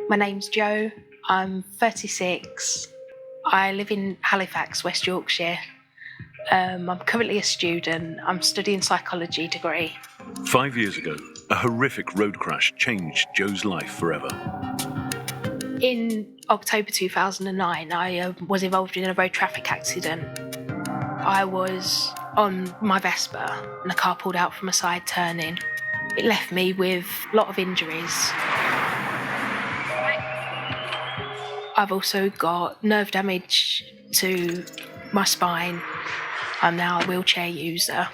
My name's Jo. I'm 36. I live in Halifax, West Yorkshire. I'm currently a student. I'm studying psychology degree. 5 years ago, a horrific road crash changed Jo's life forever. In October 2009, I was involved in a road traffic accident. I was on my Vespa and the car pulled out from a side turning. It left me with a lot of injuries. I've also got nerve damage to my spine. I'm now a wheelchair user.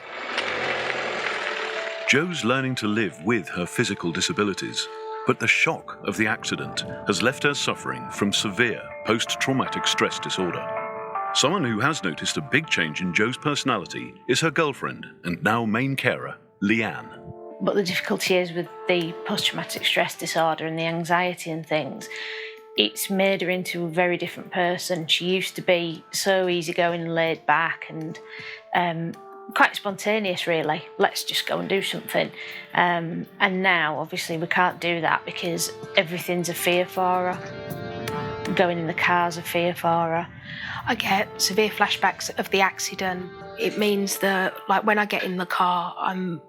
Jo's learning to live with her physical disabilities, but the shock of the accident has left her suffering from severe post-traumatic stress disorder. Someone who has noticed a big change in Jo's personality is her girlfriend and now main carer, Leanne. But the difficulty is with the post-traumatic stress disorder and the anxiety and things, it's made her into a very different person. She used to be so easygoing and laid back and quite spontaneous, really. Let's just go and do something. And now, obviously, we can't do that because everything's a fear for her. Going in the car's a fear for her. I get severe flashbacks of the accident. It means that, like, when I get in the car, I'm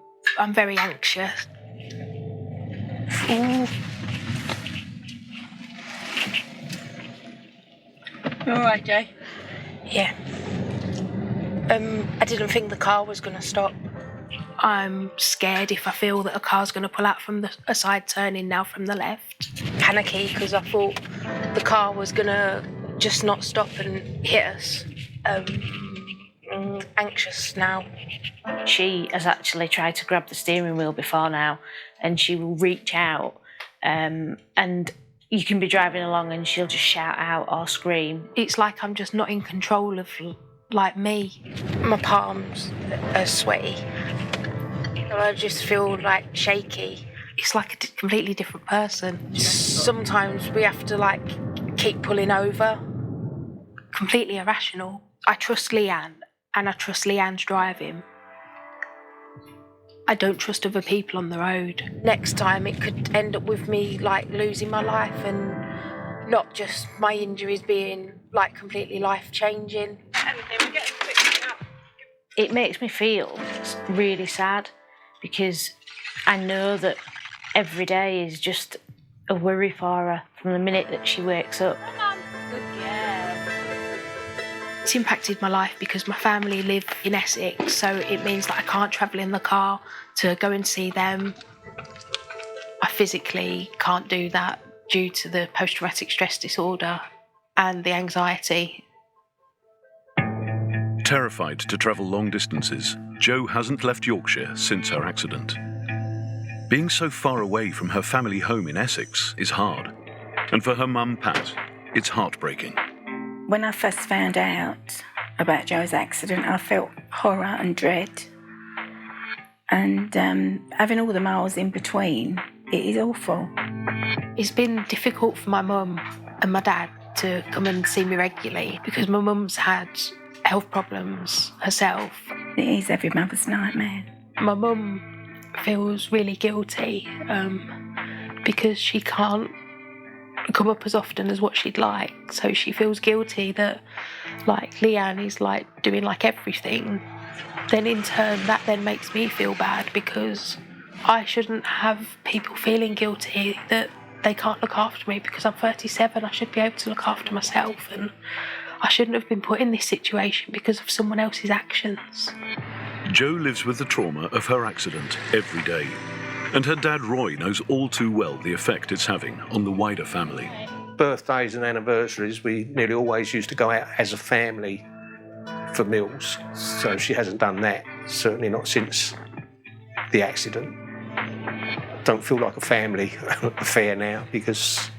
very anxious. Ooh. All right, Jay? Yeah. I didn't think the car was going to stop. I'm scared if I feel that a car's going to pull out from a side turning now from the left. Panicky because I thought the car was going to just not stop and hit us. Anxious now. She has actually tried to grab the steering wheel before now, and she will reach out and you can be driving along and she'll just shout out or scream. It's like I'm just not in control of, like, me. My palms are sweaty. I just feel, like, shaky. It's like a completely different person. Sometimes we have to, like, keep pulling over. Completely irrational. I trust Leanne, and I trust Leanne's driving. I don't trust other people on the road. Next time it could end up with me, like, losing my life and not just my injuries being, like, completely life-changing. It makes me feel really sad because I know that every day is just a worry for her from the minute that she wakes up. It's impacted my life because my family live in Essex, so it means that I can't travel in the car to go and see them. I physically can't do that due to the post-traumatic stress disorder and the anxiety. Terrified to travel long distances, Jo hasn't left Yorkshire since her accident. Being so far away from her family home in Essex is hard, and for her mum, Pat, it's heartbreaking. When I first found out about Jo's accident, I felt horror and dread. And having all the miles in between, it is awful. It's been difficult for my mum and my dad to come and see me regularly because my mum's had health problems herself. It is every mother's nightmare. My mum feels really guilty because she can't come up as often as what she'd like, so she feels guilty that, like, Leanne is, like, doing, like, everything. Then in turn that then makes me feel bad because I shouldn't have people feeling guilty that they can't look after me because I'm 37. I should be able to look after myself, and I shouldn't have been put in this situation because of someone else's actions. Jo lives with the trauma of her accident every day, and her dad Roy knows all too well the effect it's having on the wider family. Birthdays and anniversaries, we nearly always used to go out as a family for meals. So she hasn't done that, certainly not since the accident. Don't feel like a family affair now because,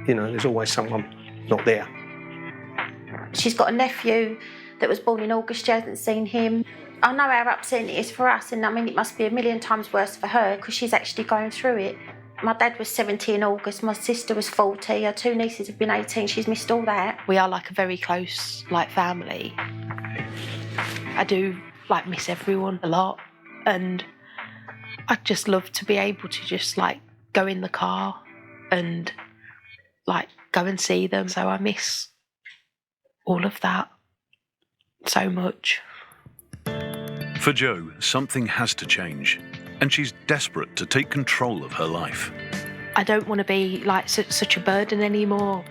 you know, there's always someone not there. She's got a nephew that was born in August. She hasn't seen him. I know how upsetting it is for us, and I mean, it must be a million times worse for her because she's actually going through it. My dad was 70 in August, my sister was 40, her two nieces have been 18, she's missed all that. We are, like, a very close, like, family. I do, like, miss everyone a lot, and I'd just love to be able to just, like, go in the car and like go and see them. So I miss all of that so much. For Jo, something has to change, and she's desperate to take control of her life. I don't want to be like such a burden anymore.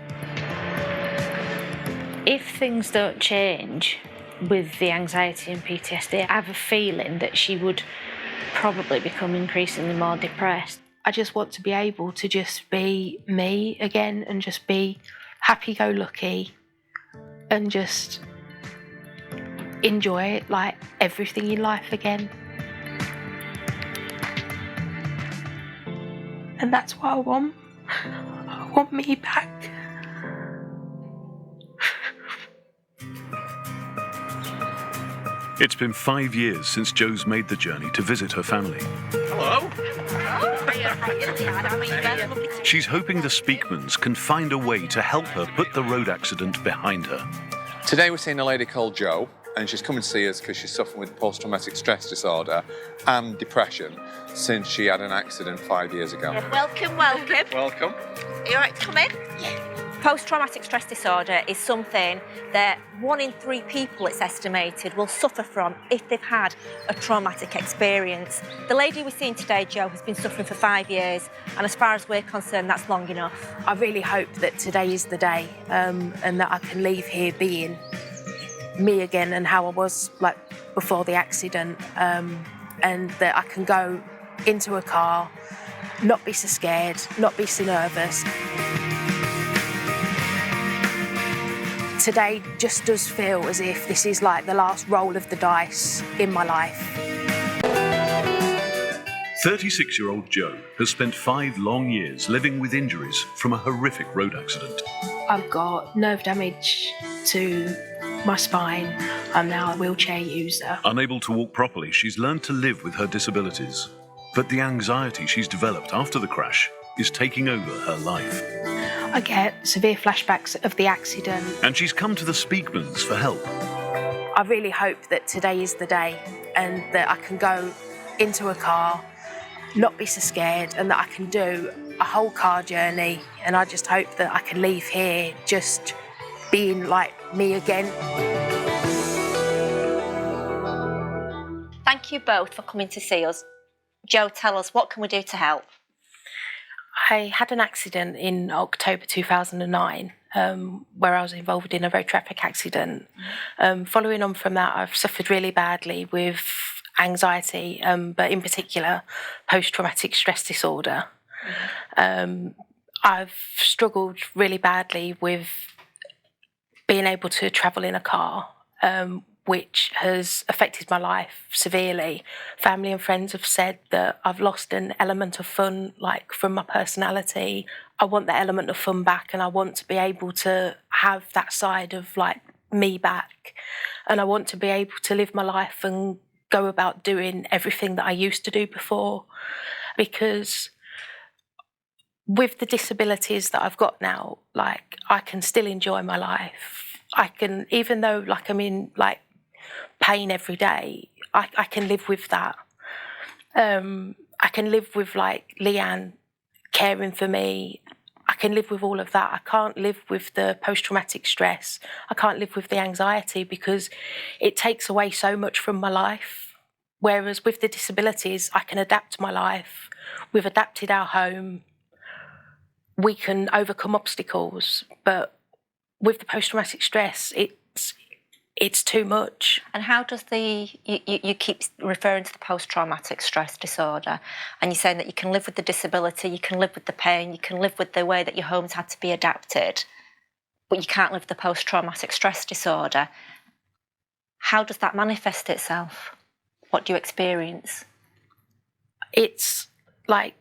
If things don't change with the anxiety and PTSD, I have a feeling that she would probably become increasingly more depressed. I just want to be able to just be me again and just be happy-go-lucky and just enjoy like everything in life again. And that's what I want. I want me back. It's been 5 years since Jo's made the journey to visit her family. Hello. She's hoping the Speakmans can find a way to help her put the road accident behind her. Today we're seeing a lady called Jo, and she's come and see us because she's suffering with post-traumatic stress disorder and depression since she had an accident 5 years ago. Welcome. Welcome. Are you all right to come in? Yeah. Post-traumatic stress disorder is something that 1 in 3 people, it's estimated, will suffer from if they've had a traumatic experience. The lady we're seeing today, Jo, has been suffering for 5 years, and as far as we're concerned, that's long enough. I really hope that today is the day, and that I can leave here being me again and how I was like before the accident, and that I can go into a car, not be so scared, not be so nervous. Today just does feel as if this is like the last roll of the dice in my life. 36-year-old Jo has spent 5 long years living with injuries from a horrific road accident. I've got nerve damage to my spine. I'm now a wheelchair user. Unable to walk properly, she's learned to live with her disabilities. But the anxiety she's developed after the crash is taking over her life. I get severe flashbacks of the accident. And she's come to the Speakmans for help. I really hope that today is the day and that I can go into a car, not be so scared, and that I can do a whole car journey. And I just hope that I can leave here just being like me again. Thank you both for coming to see us. Jo, tell us, what can we do to help? I had an accident in October 2009 where I was involved in a road traffic accident. Following on from that, I've suffered really badly with anxiety, but in particular, post-traumatic stress disorder. I've struggled really badly with being able to travel in a car, which has affected my life severely. Family and friends have said that I've lost an element of fun, like from my personality. I want that element of fun back, and I want to be able to have that side of like me back. And I want to be able to live my life and go about doing everything that I used to do before. Because with the disabilities that I've got now, like I can still enjoy my life. I can, even though like I'm in like pain every day, I can live with that. I can live with like Leanne caring for me. I can live with all of that. I can't live with the post-traumatic stress. I can't live with the anxiety because it takes away so much from my life. Whereas with the disabilities, I can adapt my life. We've adapted our home. We can overcome obstacles. But with the post-traumatic stress, it's too much. And how does you keep referring to the post-traumatic stress disorder, and you're saying that you can live with the disability, you can live with the pain, you can live with the way that your home's had to be adapted, but you can't live with the post-traumatic stress disorder. How does that manifest itself? What do you experience? It's like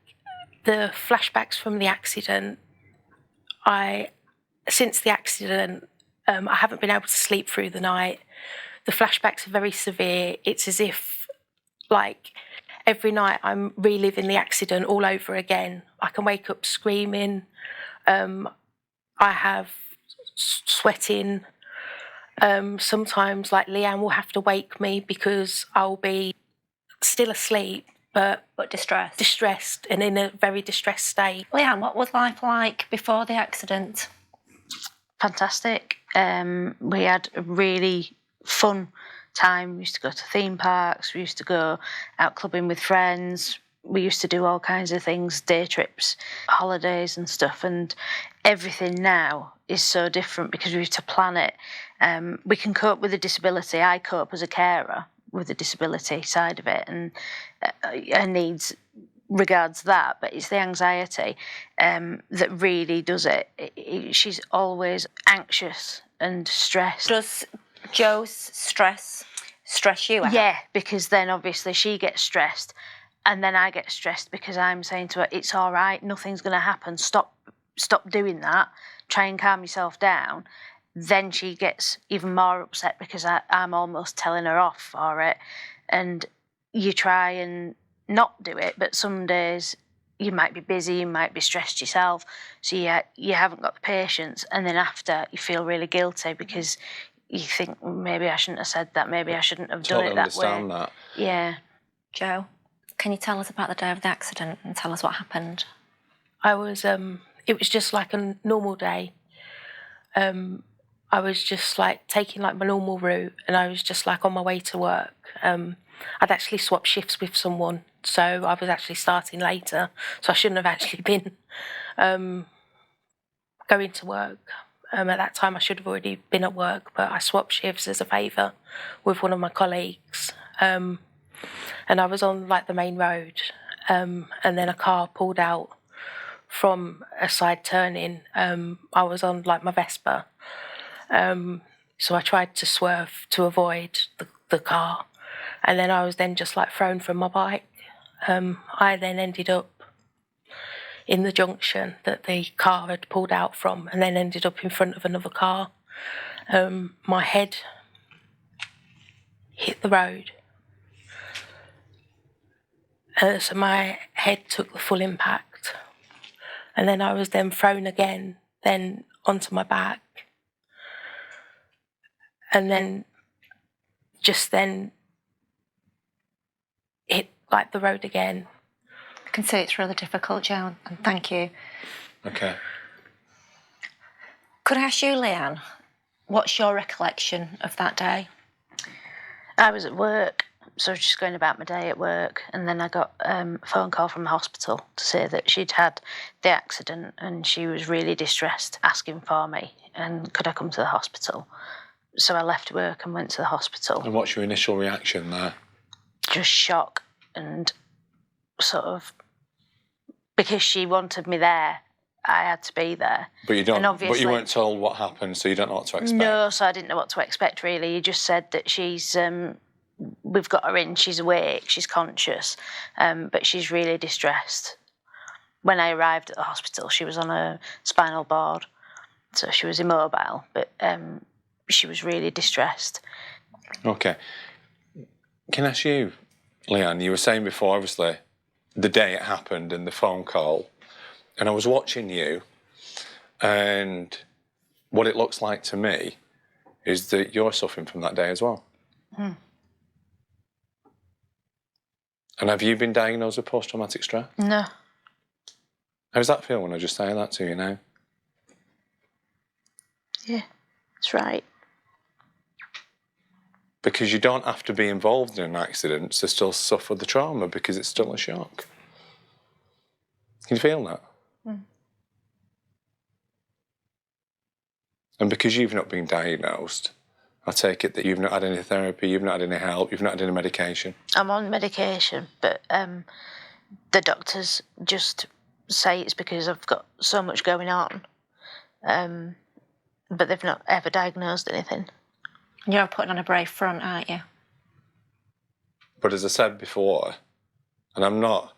the flashbacks from the accident. Since the accident, I haven't been able to sleep through the night. The flashbacks are very severe. It's as if, like, every night I'm reliving the accident all over again. I can wake up screaming. I have sweating. Sometimes, like, Leanne will have to wake me because I'll be still asleep but distressed. Distressed and in a very distressed state. Leanne, what was life like before the accident? Fantastic. We had a really fun time. We used to go to theme parks. We used to go out clubbing with friends. We used to do all kinds of things, day trips, holidays and stuff. And everything now is so different because we have to plan it. We can cope with a disability. I cope as a carer with the disability side of it, and her needs regards that, but it's the anxiety that really does it. She's always anxious and stressed. Does Joe's stress you out? Yeah, because then obviously she gets stressed and then I get stressed because I'm saying to her, it's all right, nothing's going to happen, stop doing that, try and calm yourself down. Then she gets even more upset because I'm almost telling her off for it. And you try and not do it, but some days you might be busy, you might be stressed yourself, so you haven't got the patience, and then after you feel really guilty because you think, maybe I shouldn't have said that, maybe I shouldn't have done it that way. Understand that. Yeah. Joe, can you tell us about the day of the accident and tell us what happened? I was, it was just like a normal day. I was just like taking like my normal route, and I was just like on my way to work. I'd actually swapped shifts with someone, so I was actually starting later, so I shouldn't have actually been going to work. At that time I should have already been at work, but I swapped shifts as a favour with one of my colleagues. And I was on like the main road, and then a car pulled out from a side turning. I was on like my Vespa, so I tried to swerve to avoid the car, and then I was then just like thrown from my bike. I then ended up in the junction that the car had pulled out from, and then ended up in front of another car. My head hit the road. So my head took the full impact. And then I was then thrown again, then onto my back. And then just then hit like the road again. I can see it's really difficult, Joe, and thank you. Okay. Could I ask you, Leanne, what's your recollection of that day? I was at work, so I was just going about my day at work, and then I got a phone call from the hospital to say that she'd had the accident and she was really distressed, asking for me, and could I come to the hospital? So I left work and went to the hospital. And what's your initial reaction there? Just shock, and sort of, because she wanted me there, I had to be there. But you don't. And But you weren't told what happened, so you don't know what to expect. No, so I didn't know what to expect really. He just said that she's, we've got her in, she's awake, she's conscious, but she's really distressed. When I arrived at the hospital, she was on a spinal board, so she was immobile, but she was really distressed. Okay. Can I ask you, Leanne, you were saying before, obviously, the day it happened and the phone call, and I was watching you, and what it looks like to me is that you're suffering from that day as well. Hmm. And have you been diagnosed with post-traumatic stress? No. How does that feel when I just say that to you now? Yeah, that's right. Because you don't have to be involved in an accident to still suffer the trauma, because it's still a shock. Can you feel that? Mm. And because you've not been diagnosed, I take it that you've not had any therapy, you've not had any help, you've not had any medication? I'm on medication, but the doctors just say it's because I've got so much going on, but they've not ever diagnosed anything. You're putting on a brave front, aren't you? But as I said before, and I'm not,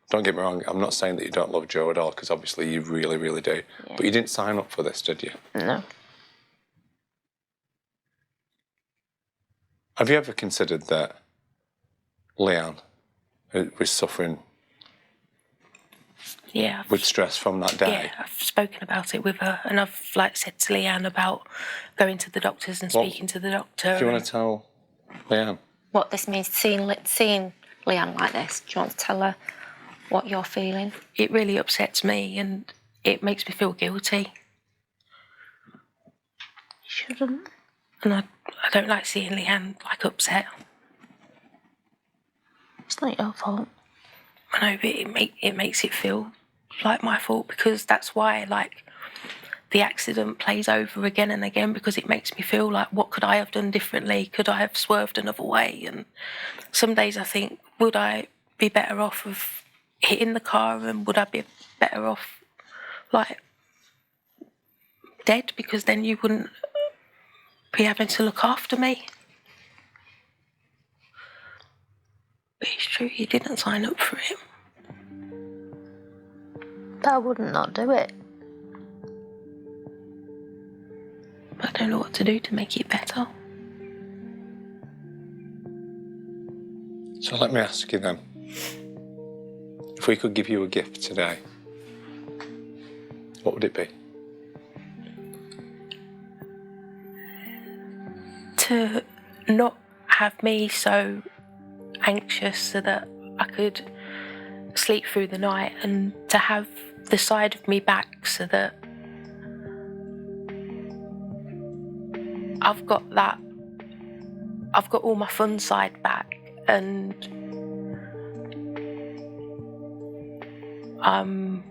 don't get me wrong, I'm not saying that you don't love Joe at all, because obviously you really, really do. Yeah. But you didn't sign up for this, did you? No. Have you ever considered that Leanne was suffering with stress from that day? Yeah, I've spoken about it with her, and I've like said to Leanne about going to the doctors and speaking to the doctor. Do you want to tell Leanne? What this means, seeing Leanne like this? Do you want to tell her what you're feeling? It really upsets me and it makes me feel guilty. Shouldn't. And I don't like seeing Leanne like upset. It's not your fault. I know, but it makes it feel like my fault, because that's why like the accident plays over again and again, because it makes me feel like, what could I have done differently? Could I have swerved another way? And some days I think, would I be better off of hitting the car, and would I be better off like dead, because then you wouldn't be having to look after me. But it's true, you didn't sign up for it. But I wouldn't not do it. But I don't know what to do to make it better. So let me ask you then, if we could give you a gift today, what would it be? To not have me so anxious so that I could sleep through the night, and to have the side of me back so that I've got all my fun side back, and I'm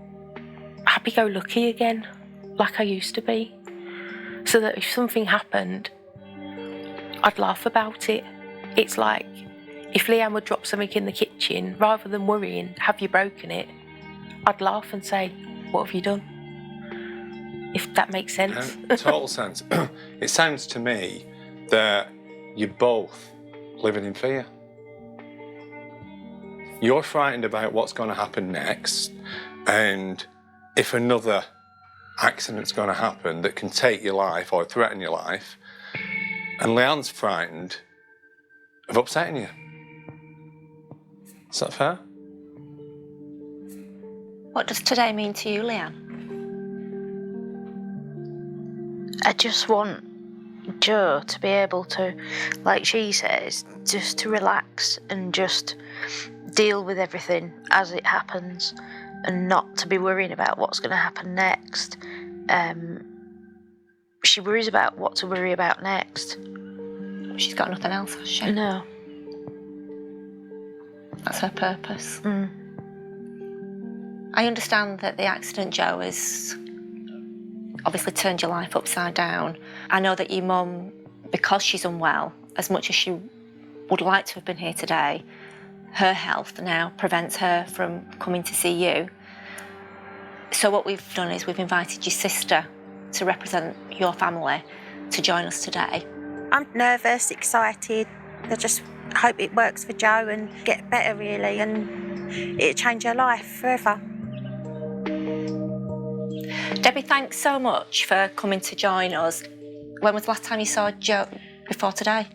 happy-go-lucky again, like I used to be, so that if something happened, I'd laugh about it. It's like if Leanne would drop something in the kitchen, rather than worrying, have you broken it, I'd laugh and say, what have you done? If that makes sense. Total sense. It sounds to me that you're both living in fear. You're frightened about what's going to happen next, and if another accident's going to happen that can take your life or threaten your life, and Leanne's frightened of upsetting you. Is that fair? What does today mean to you, Leanne? I just want Jo to be able to, like she says, just to relax and just deal with everything as it happens, and not to be worrying about what's going to happen next. She worries about what to worry about next. She's got nothing else, has she? No. That's her purpose. Mm. I understand that the accident, Jo, has obviously turned your life upside down. I know that your mum, because she's unwell, as much as she would like to have been here today, her health now prevents her from coming to see you. So what we've done is we've invited your sister to represent your family to join us today. I'm nervous, excited. I just hope it works for Jo and get better, really, and it'll change her life forever. Debbie, thanks so much for coming to join us. When was the last time you saw Jo before today?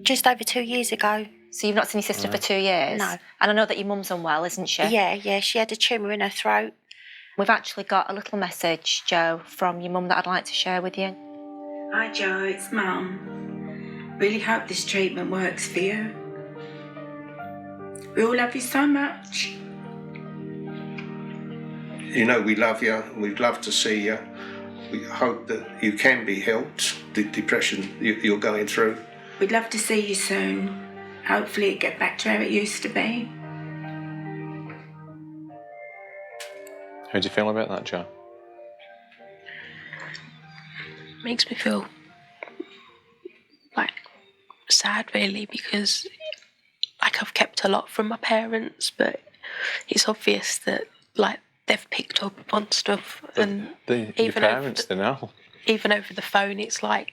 Just over 2 years ago. So you've not seen your sister for 2 years? No. And I know that your mum's unwell, isn't she? Yeah, she had a tumour in her throat. We've actually got a little message, Jo, from your mum that I'd like to share with you. Hi Jo, it's Mum. Really hope this treatment works for you. We all love you so much. You know, we love you, and we'd love to see you. We hope that you can be helped, the depression you're going through. We'd love to see you soon. Hopefully it get back to how it used to be. How do you feel about that, Jo? Makes me feel like sad, really, because like I've kept a lot from my parents, but it's obvious that like they've picked up on stuff, and Your parents, they know. Even over the phone, it's like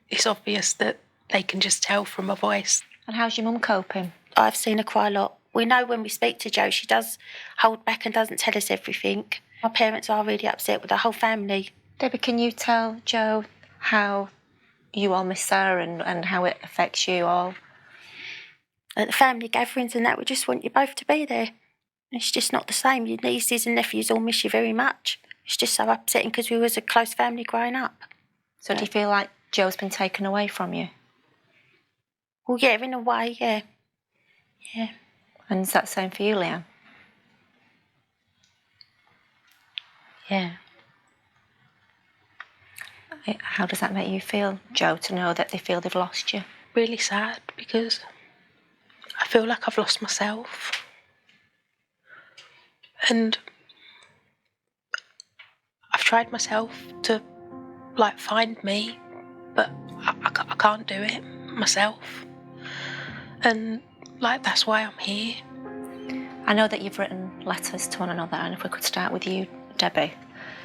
it's obvious that they can just tell from my voice. And how's your mum coping? I've seen her quite a lot. We know when we speak to Jo, she does hold back and doesn't tell us everything. My parents are really upset with the whole family. Debbie, can you tell Jo how you all miss her and how it affects you all? At the family gatherings and that, we just want you both to be there. It's just not the same. Your nieces and nephews all miss you very much. It's just so upsetting because we was a close family growing up. So do you feel like Jo's been taken away from you? Well, yeah, in a way, yeah. Yeah. And is that the same for you, Leanne? Yeah. How does that make you feel, Jo, to know that they feel they've lost you? Really sad because I feel like I've lost myself. And I've tried myself to, like, find me, but I can't do it myself. And, like, that's why I'm here. I know that you've written letters to one another, and if we could start with you, Debbie,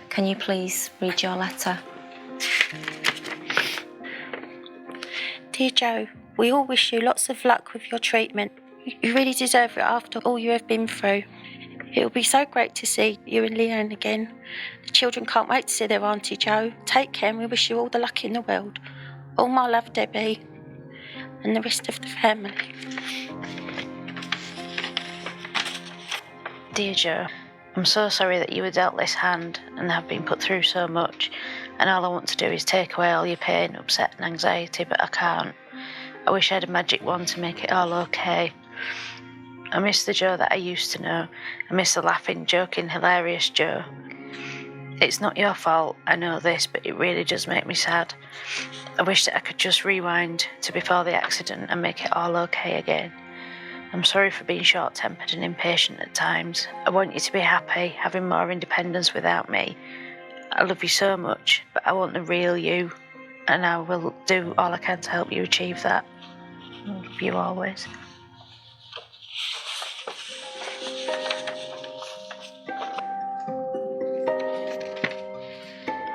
can you please read your letter? Dear Jo, we all wish you lots of luck with your treatment. You really deserve it after all you have been through. It will be so great to see you and Leanne again. The children can't wait to see their Auntie Jo. Take care and we wish you all the luck in the world. All my love, Debbie, and the rest of the family. Dear Jo, I'm so sorry that you were dealt this hand and have been put through so much, and all I want to do is take away all your pain, upset and anxiety, but I can't. I wish I had a magic wand to make it all okay. I miss the Jo that I used to know. I miss the laughing, joking, hilarious Jo. It's not your fault, I know this, but it really does make me sad. I wish that I could just rewind to before the accident and make it all okay again. I'm sorry for being short-tempered and impatient at times. I want you to be happy, having more independence without me. I love you so much, but I want the real you, and I will do all I can to help you achieve that. I love you always.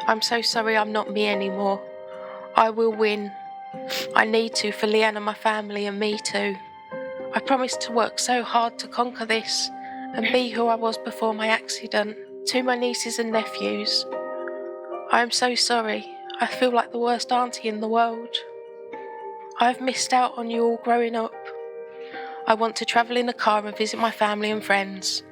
I'm so sorry I'm not me anymore. I will win. I need to for Leanne and my family and me too. I promised to work so hard to conquer this and be who I was before my accident. To my nieces and nephews, I am so sorry. I feel like the worst auntie in the world. I've missed out on you all growing up. I want to travel in a car and visit my family and friends.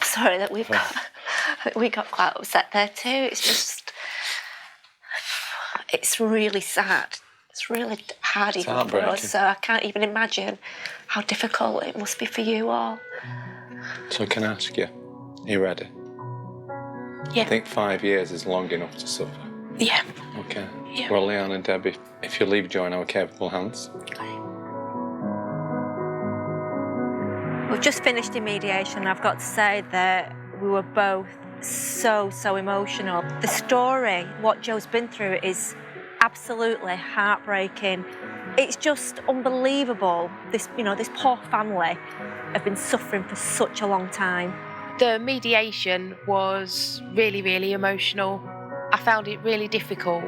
Sorry that we got quite upset there too. It's really sad. It's really hard even for us, so I can't even imagine how difficult it must be for you all. So can I ask you, are you ready? Yeah. I think 5 years is long enough to suffer. Yeah. Okay. Yeah. Well, Leanne and Debbie, if you leave Jo in our capable hands. We've just finished in mediation. I've got to say that we were both so emotional. The story, what Jo's been through, is absolutely heartbreaking. It's just unbelievable. This poor family have been suffering for such a long time. The mediation was really emotional. I found it really difficult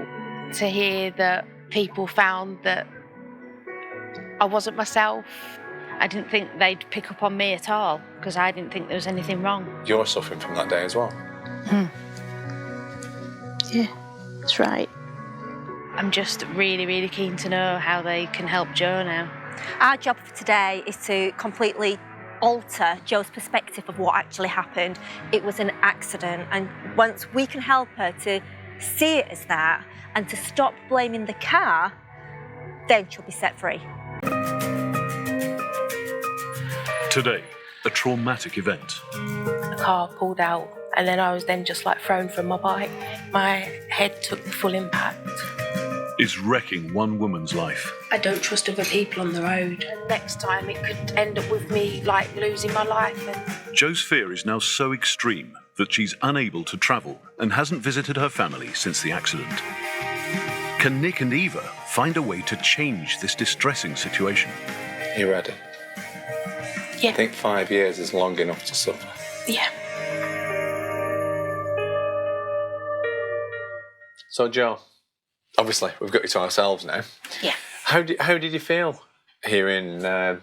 to hear that people found that I wasn't myself. I didn't think they'd pick up on me at all, because I didn't think there was anything wrong. You're suffering from that day as well. Yeah, that's right. I'm just really keen to know how they can help Jo now. Our job for today is to completely alter Jo's perspective of what actually happened. It was an accident, and once we can help her to see it as that and to stop blaming the car, then she'll be set free. Today, a traumatic event. The car pulled out and then I was then just like thrown from my bike. My head took the full impact. Is wrecking one woman's life. I don't trust other people on the road. Next time it could end up with me like losing my life. Jo's fear is now so extreme that she's unable to travel and hasn't visited her family since the accident. Can Nick and Eva find a way to change this distressing situation? Are you ready? Yeah. I think 5 years is long enough to suffer. Yeah. So, Jo, obviously we've got you to ourselves now. Yeah. How did you feel hearing the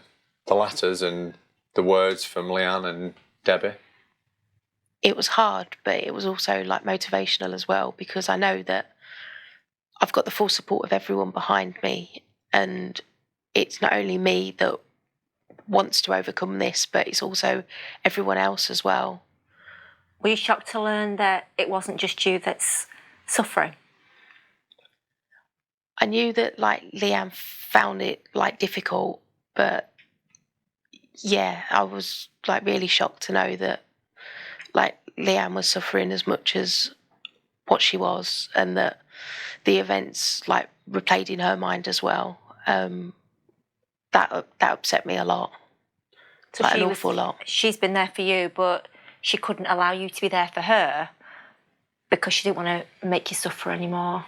letters and the words from Leanne and Debbie? It was hard, but it was also like motivational as well, because I know that I've got the full support of everyone behind me, and it's not only me that wants to overcome this, but it's also everyone else as well. Were you shocked to learn that it wasn't just you that's suffering? I knew that like Leanne found it like difficult, but yeah, I was like really shocked to know that like Leanne was suffering as much as what she was, and that the events like replayed in her mind as well. That upset me a lot, So like an awful lot. She's been there for you, but she couldn't allow you to be there for her because she didn't want to make you suffer anymore.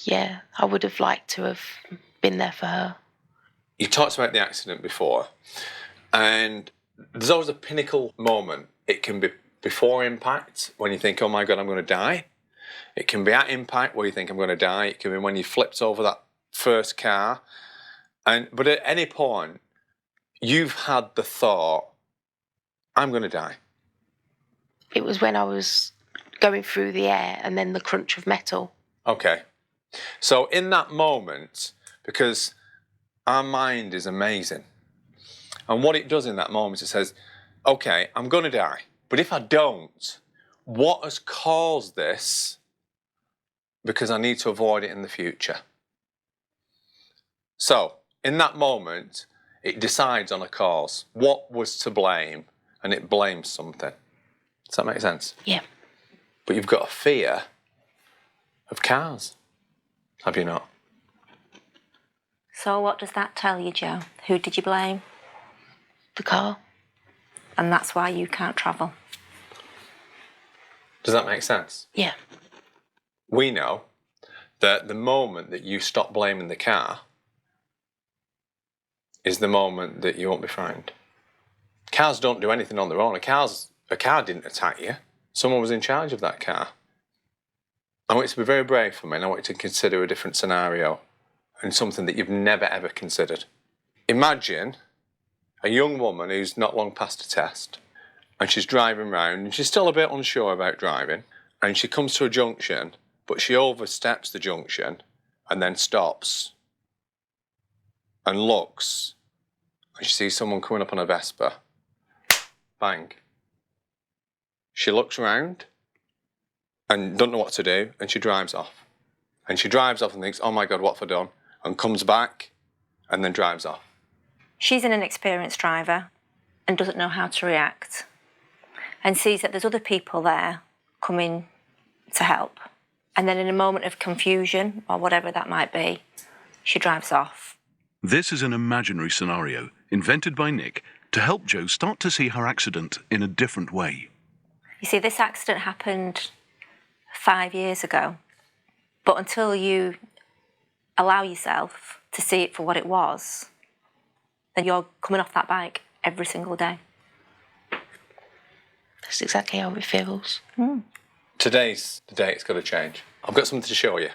Yeah, I would have liked to have been there for her. You talked about the accident before, and there's always a pinnacle moment. It can be before impact, when you think, oh my God, I'm going to die. It can be at impact, where you think I'm going to die. It can be when you flipped over that first car. But at any point, you've had the thought, I'm going to die. It was when I was going through the air and then the crunch of metal. Okay. So in that moment, because our mind is amazing, and what it does in that moment, it says, okay, I'm going to die. But if I don't, what has caused this? Because I need to avoid it in the future. So in that moment, it decides on a cause. What was to blame? And it blames something. Does that make sense? Yeah. But you've got a fear of cars, have you not? So what does that tell you, Joe? Who did you blame? The car. And that's why you can't travel. Does that make sense? Yeah. We know that the moment that you stop blaming the car is the moment that you won't be frightened. Cars don't do anything on their own. A car didn't attack you. Someone was in charge of that car. I want you to be very brave for me, and I want you to consider a different scenario and something that you've never ever considered. Imagine a young woman who's not long passed a test, and she's driving round, and she's still a bit unsure about driving, and she comes to a junction, but she oversteps the junction and then stops and looks, and she sees someone coming up on a Vespa. Bang. She looks round and doesn't know what to do, and she drives off. And she drives off and thinks, oh my God, what have I done? And comes back and then drives off. She's an inexperienced driver and doesn't know how to react, and sees that there's other people there coming to help. And then in a moment of confusion, or whatever that might be, she drives off. This is an imaginary scenario invented by Nick to help Jo start to see her accident in a different way. You see, this accident happened 5 years ago, but until you allow yourself to see it for what it was, then you're coming off that bike every single day. That's exactly how it feels. Today's the day it's got to change. I've got something to show you.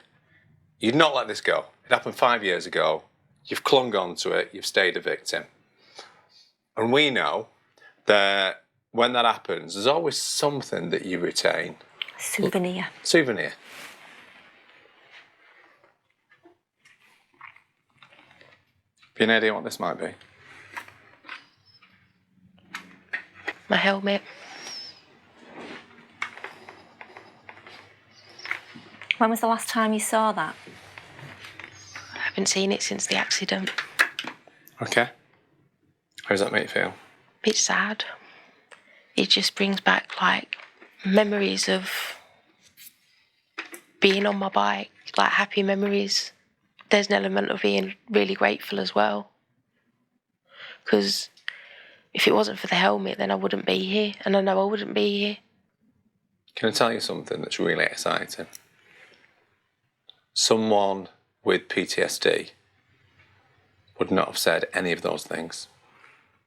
You'd not let this go. It happened 5 years ago. You've clung on to it. You've stayed a victim. And we know that when that happens, there's always something that you retain. Souvenir. Souvenir. Have you any idea what this might be? My helmet. When was the last time you saw that? I haven't seen it since the accident. Okay. How does that make you feel? A bit sad. It just brings back like memories of being on my bike, like happy memories. There's an element of being really grateful as well. Because if it wasn't for the helmet, then I wouldn't be here, and I know I wouldn't be here. Can I tell you something that's really exciting? Someone with PTSD would not have said any of those things.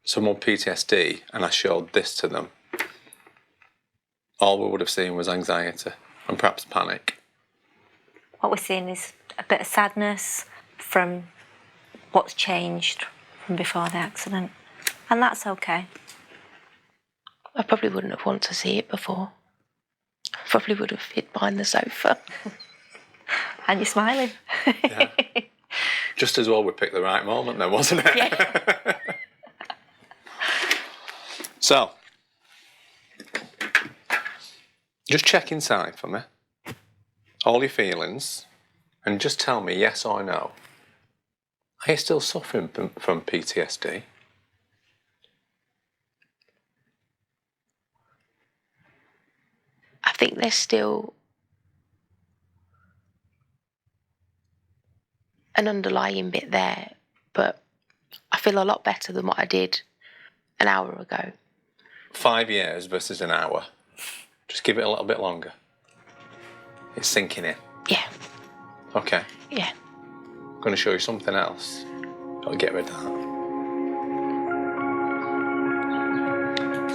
Someone with PTSD, and I showed this to them, all we would have seen was anxiety and perhaps panic. What we're seeing is a bit of sadness from what's changed from before the accident. And that's okay. I probably wouldn't have wanted to see it before. I probably would have hid behind the sofa. And you're smiling. Yeah. Just as well we picked the right moment then, wasn't it? Yeah. So, just check inside for me. All your feelings. And just tell me yes or no. Are you still suffering from PTSD? I think there's still an underlying bit there, but I feel a lot better than what I did an hour ago. 5 years versus an hour. Just give it a little bit longer. It's sinking in. Yeah. Okay. Yeah. I'm going to show you something else. I'll get rid of that.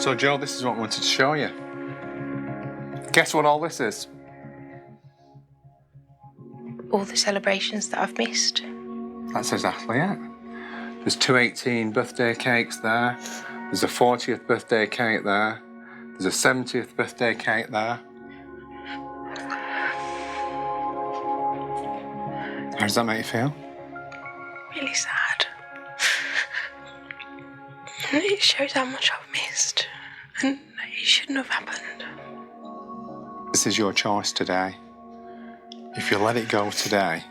So, Joe, this is what I wanted to show you. Guess what all this is? All the celebrations that I've missed. That's exactly it. There's 2 18 birthday cakes there. There's a 40th birthday cake there. There's a 70th birthday cake there. How does that make you feel? Really sad. It shows how much I've missed, and it shouldn't have happened. This is your choice today. If you let it go today,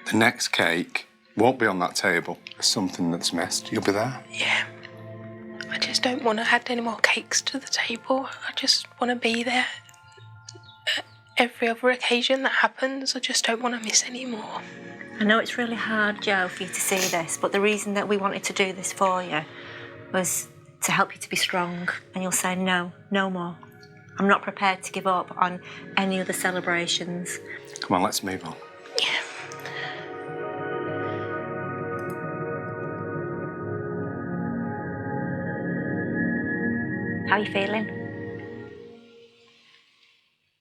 the next cake won't be on that table. There's something that's missed. You'll be there. Yeah. I just don't want to add any more cakes to the table. I just want to be there. Every other occasion that happens, I just don't want to miss any more. I know it's really hard, Joe, for you to see this, but the reason that we wanted to do this for you was to help you to be strong, and you'll say, no, no more. I'm not prepared to give up on any other celebrations. Come on, let's move on. Yeah. How are you feeling?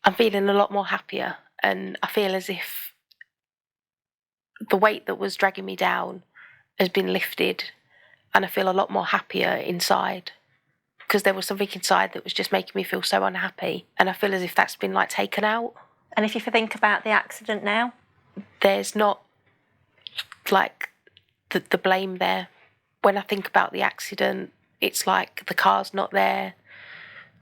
I'm feeling a lot more happier, and I feel as if the weight that was dragging me down has been lifted, and I feel a lot more happier inside, because there was something inside that was just making me feel so unhappy, and I feel as if that's been like taken out. And if you think about the accident now? There's not like the blame there. When I think about the accident, it's like the car's not there.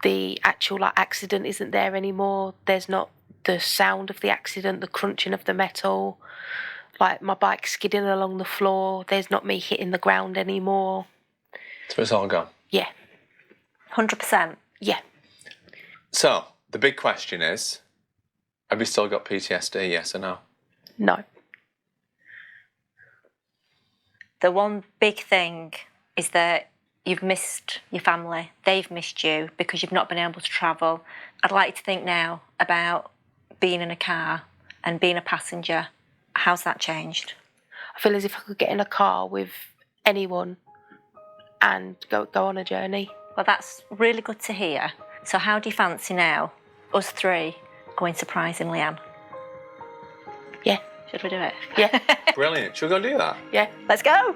The actual like accident isn't there anymore. There's not the sound of the accident, the crunching of the metal, like my bike skidding along the floor. There's not me hitting the ground anymore. So it's all gone? Yeah. 100%? Yeah. So, the big question is, have you still got PTSD, yes or no? No. The one big thing is that you've missed your family. They've missed you because you've not been able to travel. I'd like you to think now about being in a car and being a passenger. How's that changed? I feel as if I could get in a car with anyone and go on a journey. Well, that's really good to hear. So how do you fancy now, us three, going surprising Leanne? Yeah. Should we do it? Yeah. Brilliant. Should we go do that? Yeah. Let's go!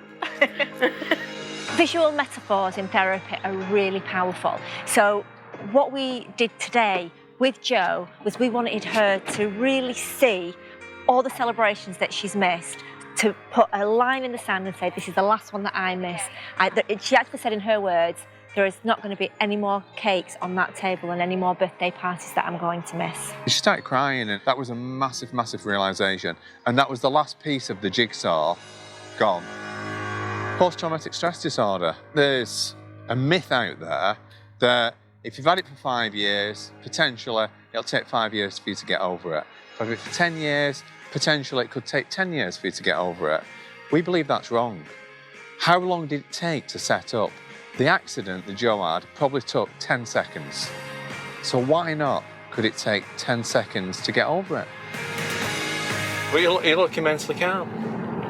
Visual metaphors in therapy are really powerful. So what we did today with Jo was we wanted her to really see all the celebrations that she's missed, to put a line in the sand and say, this is the last one that I miss. She actually said in her words, there is not going to be any more cakes on that table and any more birthday parties that I'm going to miss. She started crying, and that was a massive, massive realisation. And that was the last piece of the jigsaw gone. Post-traumatic stress disorder. There's a myth out there that if you've had it for 5 years, potentially it'll take 5 years for you to get over it. If you've had it for 10 years, potentially it could take 10 years for you to get over it. We believe that's wrong. How long did it take to set up? The accident that Jo had probably took 10 seconds. So why not could it take 10 seconds to get over it? But you're looking mentally calm.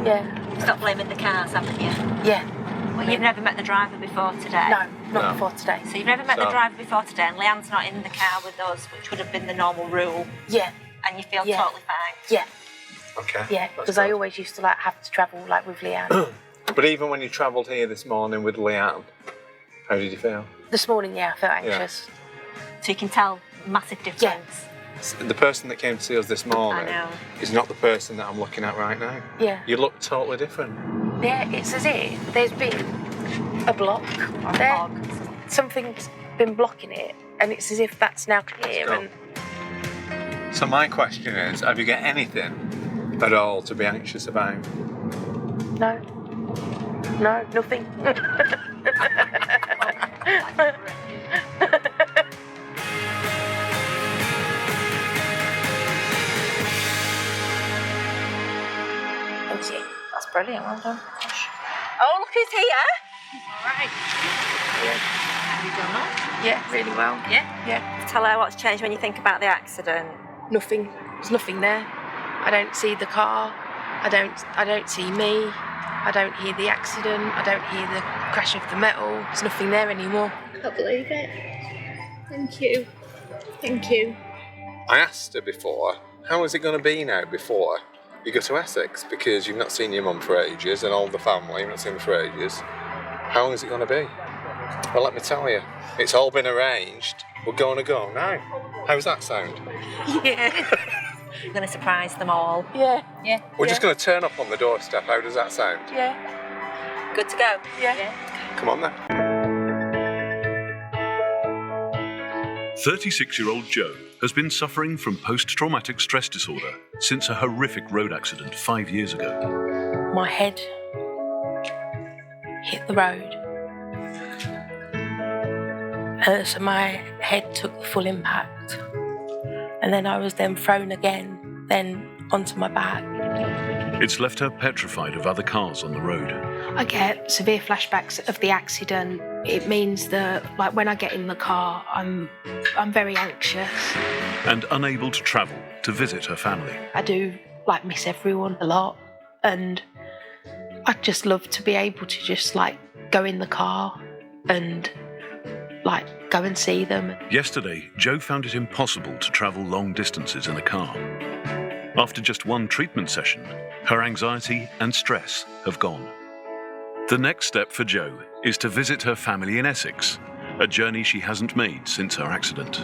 Yeah. Stop blaming the cars, haven't you? Yeah. Well, you've never met the driver before today? No, not before today. So you've never met the driver before today, and Leanne's not in the car with us, which would have been the normal rule. Yeah. And you feel totally fine? Yeah. Okay. Yeah, because I always used to like have to travel like with Leanne. But even when you travelled here this morning with Leanne, how did you feel? This morning, yeah, I felt anxious. So you can tell massive difference. Yeah. The person that came to see us this morning I know. is not the person that I'm looking at right now. Yeah. You look totally different. Yeah, it's as if there's been a block Or there. a fog. Something's been blocking it, and it's as if that's now clear. Let's And So my question is, have you got anything at all to be anxious about? No. No, nothing. Thank you. That's brilliant. Well done. Oh, look who's here. All right. Have you done that? Yeah, really well. Yeah? Yeah. Tell her what's changed when you think about the accident. Nothing. There's nothing there. I don't see the car. I don't see me. I don't hear the accident. I don't hear the crash of the metal. There's nothing there anymore. I can't believe it. Thank you. Thank you. I asked her before, how is it going to be now before you go to Essex? Because you've not seen your mum for ages and all the family, you've not seen them for ages. How is it going to be? Well, let me tell you, it's all been arranged. We're going to go now. How's that sound? Yeah. You're going to surprise them all. Yeah. Yeah. We're just going to turn up on the doorstep. How does that sound? Yeah. Good to go. Yeah. Come on then. 36-year-old Jo has been suffering from post-traumatic stress disorder since a horrific road accident 5 years ago. My head hit the road. So my head took the full impact. And then I was then thrown again, then onto my back. It's left her petrified of other cars on the road. I get severe flashbacks of the accident. It means that, like, when I get in the car, I'm very anxious. And unable to travel to visit her family. I do, like, miss everyone a lot. And I'd just love to be able to just, like, go in the car and, like, go and see them. Yesterday, Jo found it impossible to travel long distances in a car. After just one treatment session, her anxiety and stress have gone. The next step for Jo is to visit her family in Essex, a journey she hasn't made since her accident.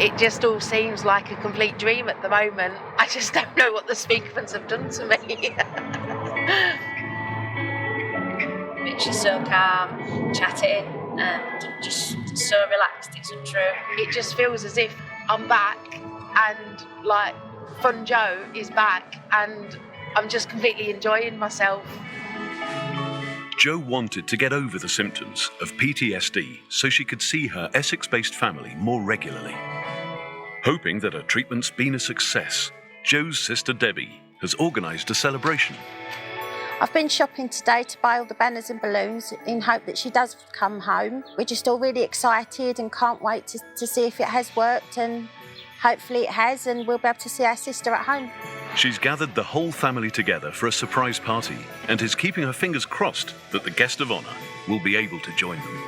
It just all seems like a complete dream at the moment. I just don't know what the Speakmans have done to me. She's so calm, chatting, and just so relaxed. It's untrue. It just feels as if I'm back and, like, Fun Jo is back and I'm just completely enjoying myself. Jo wanted to get over the symptoms of PTSD so she could see her Essex-based family more regularly. Hoping that her treatment's been a success, Jo's sister Debbie has organised a celebration. I've been shopping today to buy all the banners and balloons in hope that she does come home. We're just all really excited and can't wait to see if it has worked, and hopefully it has, and we'll be able to see our sister at home. She's gathered the whole family together for a surprise party and is keeping her fingers crossed that the guest of honour will be able to join them.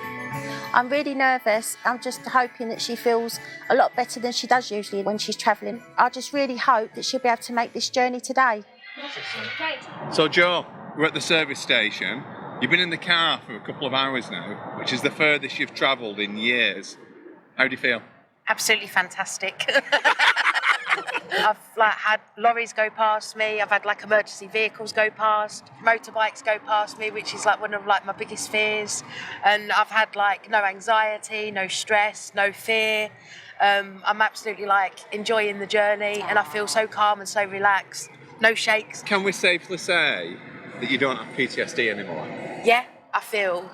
I'm really nervous. I'm just hoping that she feels a lot better than she does usually when she's travelling. I just really hope that she'll be able to make this journey today. So Jo, we're at the service station. You've been in the car for a couple of hours now, which is the furthest you've travelled in years. How do you feel? Absolutely fantastic. I've, like, had lorries go past me. I've had, like, emergency vehicles go past, motorbikes go past me, which is, like, one of, like, my biggest fears. And I've had, like, no anxiety, no stress, no fear. I'm absolutely, like, enjoying the journey, and I feel so calm and so relaxed. No shakes. Can we safely say that you don't have PTSD anymore? Yeah, I feel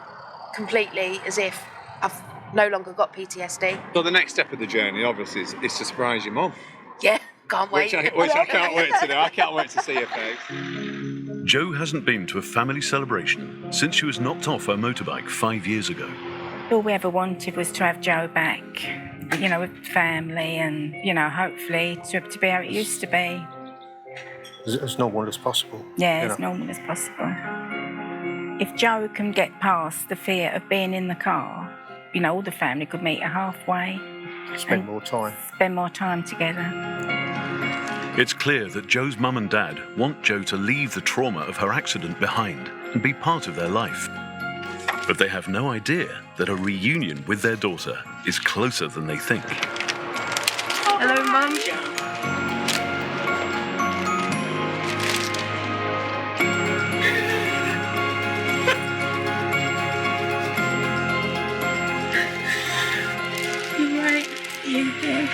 completely as if I've no longer got PTSD. So the next step of the journey, obviously, is to surprise your mum. Yeah, can't wait. Which I can't wait to do. I can't wait to see her face. Jo hasn't been to a family celebration since she was knocked off her motorbike 5 years ago. All we ever wanted was to have Jo back, you know, with family and, you know, hopefully to be how it used to be. As normal as possible. Yeah, you as know. normal as possible. If Jo can get past the fear of being in the car, you know, all the family could meet her halfway. Spend more time. Spend more time together. It's clear that Jo's mum and dad want Jo to leave the trauma of her accident behind and be part of their life. But they have no idea that a reunion with their daughter is closer than they think. Hello, Mum. You right? You here?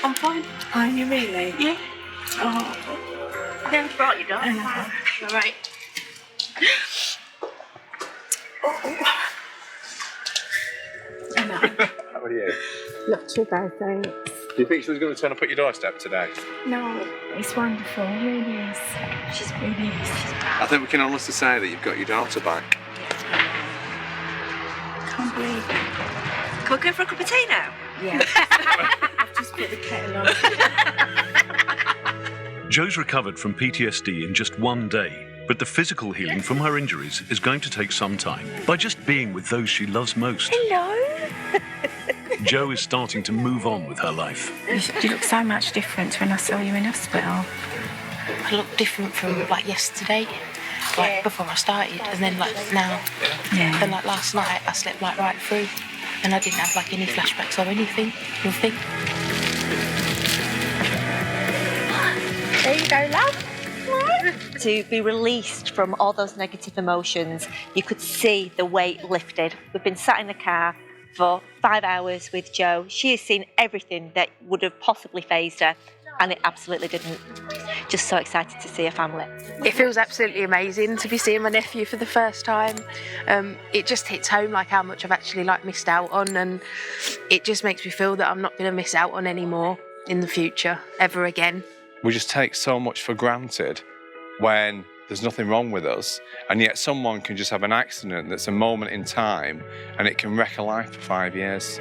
I'm fine. Are you really? Yeah. Oh. Yeah, brought you down. All right. How are you? Not too bad, thanks. Do you think she was going to turn up at your doorstep today? No, it's wonderful, it really is. She's really is. I think we can honestly say that you've got your daughter back. Can't believe it. Can we go for a cup of tea now? Yeah. I've just put the kettle on. Jo's recovered from PTSD in just one day, but the physical healing from her injuries is going to take some time. By just being with those she loves most, Hello. Jo is starting to move on with her life. You look so much different when I saw you in hospital. I look different from like yesterday, like before I started, and then like now. Yeah. And like last night, I slept like right through, and I didn't have like any flashbacks or anything. Nothing. There you go, love. To be released from all those negative emotions, you could see the weight lifted. We've been sat in the car for 5 hours with Jo. She has seen everything that would have possibly fazed her, and it absolutely didn't. Just so excited to see her family. It feels absolutely amazing to be seeing my nephew for the first time. It just hits home like how much I've actually like missed out on, and it just makes me feel that I'm not going to miss out on any more in the future ever again. We just take so much for granted when there's nothing wrong with us, and yet someone can just have an accident that's a moment in time and it can wreck a life for 5 years.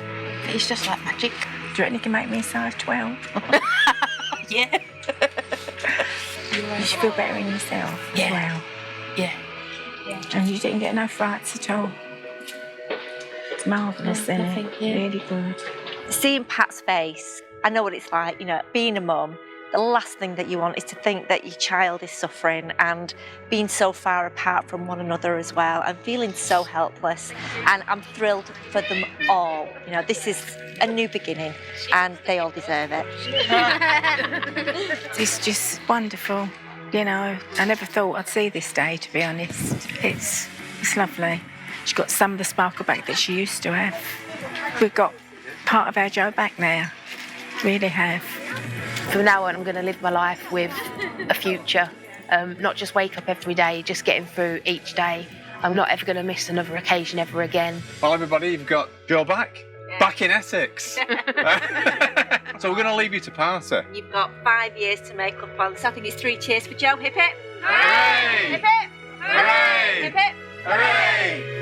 It's just like magic. Do you reckon you can make me a size 12? Yeah. You should feel better in yourself Yeah. as well. Yeah. And you didn't get no frights at all. It's marvellous, No, isn't nothing, it? yeah. Really good. Seeing Pat's face, I know what it's like, you know, being a mum. The last thing that you want is to think that your child is suffering and being so far apart from one another as well, and feeling so helpless. And I'm thrilled for them all. You know, this is a new beginning and they all deserve it. It's just wonderful. You know, I never thought I'd see this day, to be honest. It's lovely. She's got some of the sparkle back that she used to have. We've got part of our Jo back now. Really have. From now on, I'm going to live my life with a future. Not just wake up every day, just getting through each day. I'm not ever going to miss another occasion ever again. Well, everybody, you've got Jo back. Back in Essex. So we're going to leave you to party. You've got 5 years to make up on. So I think it's 3 cheers for Jo. Hip hip. Hooray! Hip hip. Hooray! Hip hip. Hooray!